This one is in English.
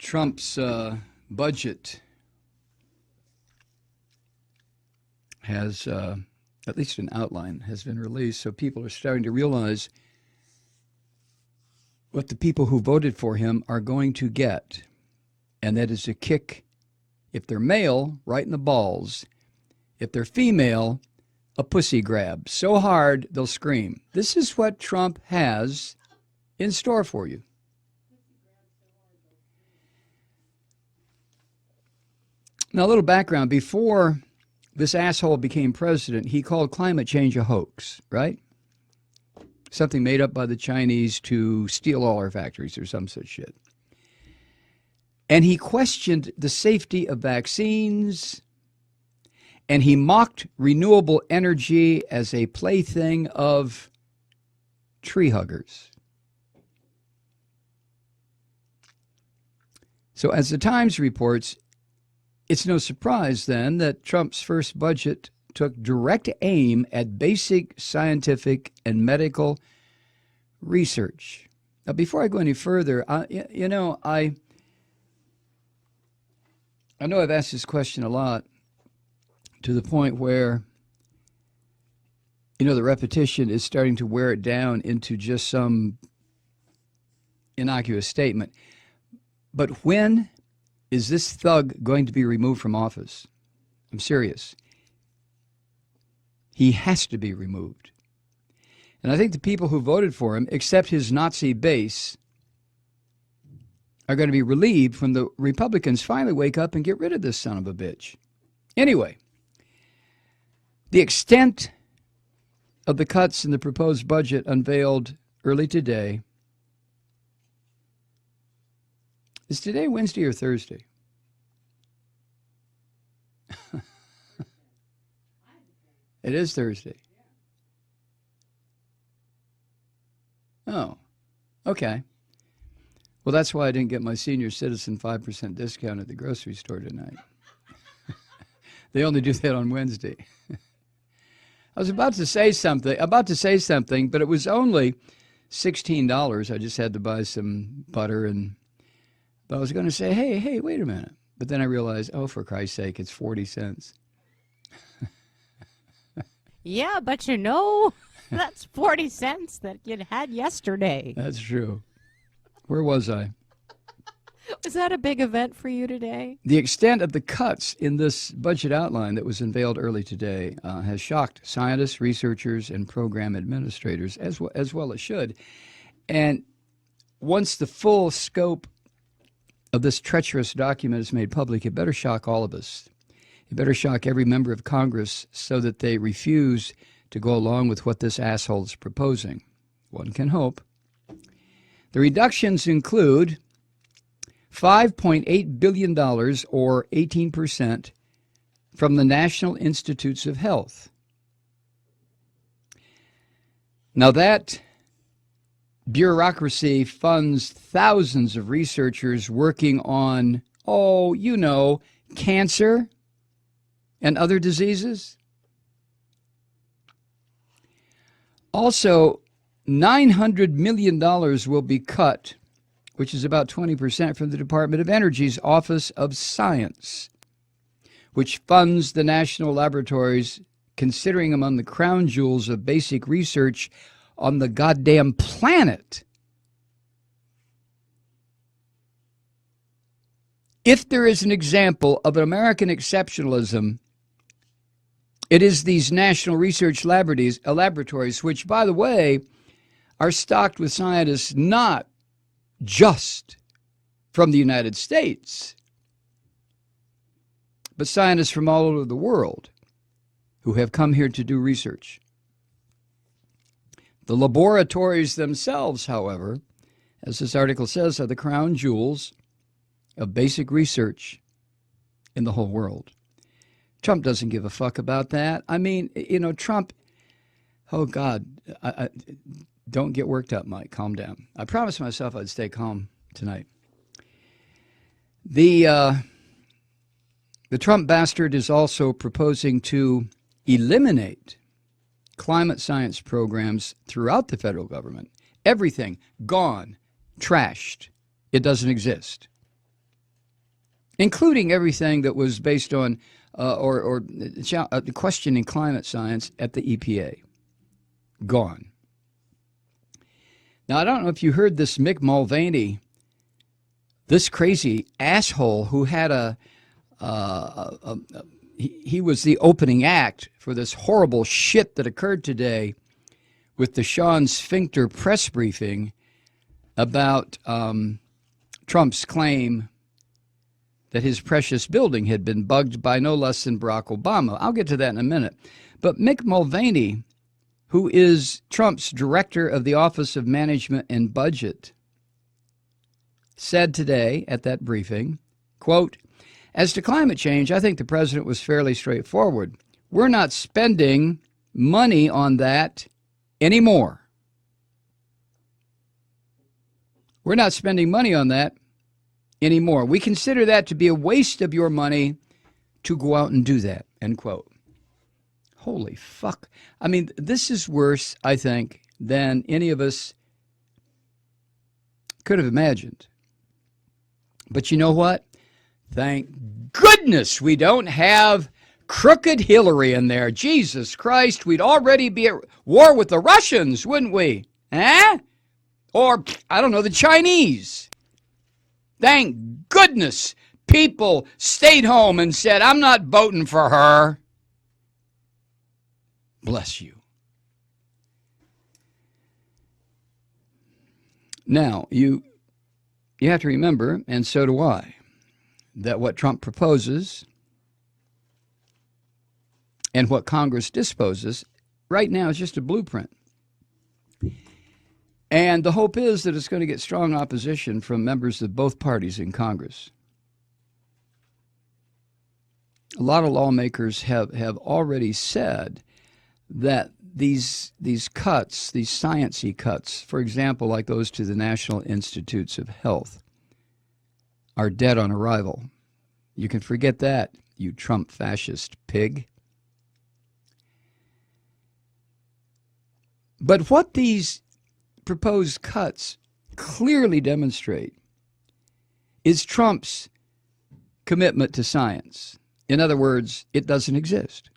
Trump's budget has, at least an outline, has been released, so people are starting to realize what the people who voted for him are going to get, and that is a kick, if they're male, right in the balls. If they're female, a pussy grab. So hard, they'll scream. This is what Trump has in store for you. Now, a little background. Before this asshole became president, he called climate change a hoax, right? Something made up by the Chinese to steal all our factories or some such shit. And he questioned the safety of vaccines, and he mocked renewable energy as a plaything of tree huggers. So as the Times reports, it's no surprise then that Trump's first budget took direct aim at basic scientific and medical research. Now, before I go any further, I know I've asked this question a lot, to the point where, the repetition is starting to wear it down into just some innocuous statement. But when is this thug going to be removed from office? I'm serious. He has to be removed. And I think the people who voted for him, except his Nazi base, are going to be relieved when the Republicans finally wake up and get rid of this son of a bitch. Anyway, the extent of the cuts in the proposed budget unveiled early today. Is today Wednesday or Thursday? It is Thursday. Oh, okay. Well, that's why I didn't get my senior citizen 5% discount at the grocery store tonight. They only do that on Wednesday. I was about to say something, but it was only $16. I just had to buy some butter, but I was going to say, hey, wait a minute. But then I realized, oh, for Christ's sake, it's 40 cents. Yeah, but that's 40 cents that you had yesterday. That's true. Where was I? Was that a big event for you today? The extent of the cuts in this budget outline that was unveiled early today has shocked scientists, researchers, and program administrators, as well it should. And once the full scope of this treacherous document is made public, it better shock all of us. It better shock every member of Congress so that they refuse to go along with what this asshole is proposing. One can hope. The reductions include $5.8 billion, or 18%, from the National Institutes of Health. Now that bureaucracy funds thousands of researchers working on, cancer and other diseases. Also, $900 million will be cut, which is about 20%, from the Department of Energy's Office of Science, which funds the national laboratories, considering among the crown jewels of basic research on the goddamn planet. If there is an example of an American exceptionalism, it is these national research laboratories, which, by the way, are stocked with scientists not just from the United States, but scientists from all over the world who have come here to do research. The laboratories themselves, however, as this article says, are the crown jewels of basic research in the whole world. Trump doesn't give a fuck about that. I mean, Trump, oh God, don't get worked up, Mike. Calm down. I promised myself I'd stay calm tonight. The Trump bastard is also proposing to eliminate climate science programs throughout the federal government. Everything gone, trashed. It doesn't exist. including everything that was based on or questioning climate science at the EPA. Gone. Now, I don't know if you heard this Mick Mulvaney, this crazy asshole who had he was the opening act for this horrible shit that occurred today with the Sean Sphincter press briefing about Trump's claim that his precious building had been bugged by no less than Barack Obama. I'll get to that in a minute. But Mick Mulvaney, who is Trump's director of the Office of Management and Budget, said today at that briefing, quote, "As to climate change, I think the president was fairly straightforward. We're not spending money on that anymore. We're not spending money on that anymore. We consider that to be a waste of your money to go out and do that," end quote. Holy fuck. I mean, this is worse, I think, than any of us could have imagined. But you know what? Thank goodness we don't have crooked Hillary in there. Jesus Christ, we'd already be at war with the Russians, wouldn't we? Eh? Or, I don't know, the Chinese. Thank goodness people stayed home and said, "I'm not voting for her." Bless you. Now, you have to remember, and so do I, that what Trump proposes and what Congress disposes right now is just a blueprint. And the hope is that it's going to get strong opposition from members of both parties in Congress. A lot of lawmakers have already said that these cuts, these sciencey cuts, for example, like those to the National Institutes of Health, are dead on arrival. You can forget that, you Trump fascist pig. But what these proposed cuts clearly demonstrate is Trump's commitment to science. In other words, it doesn't exist.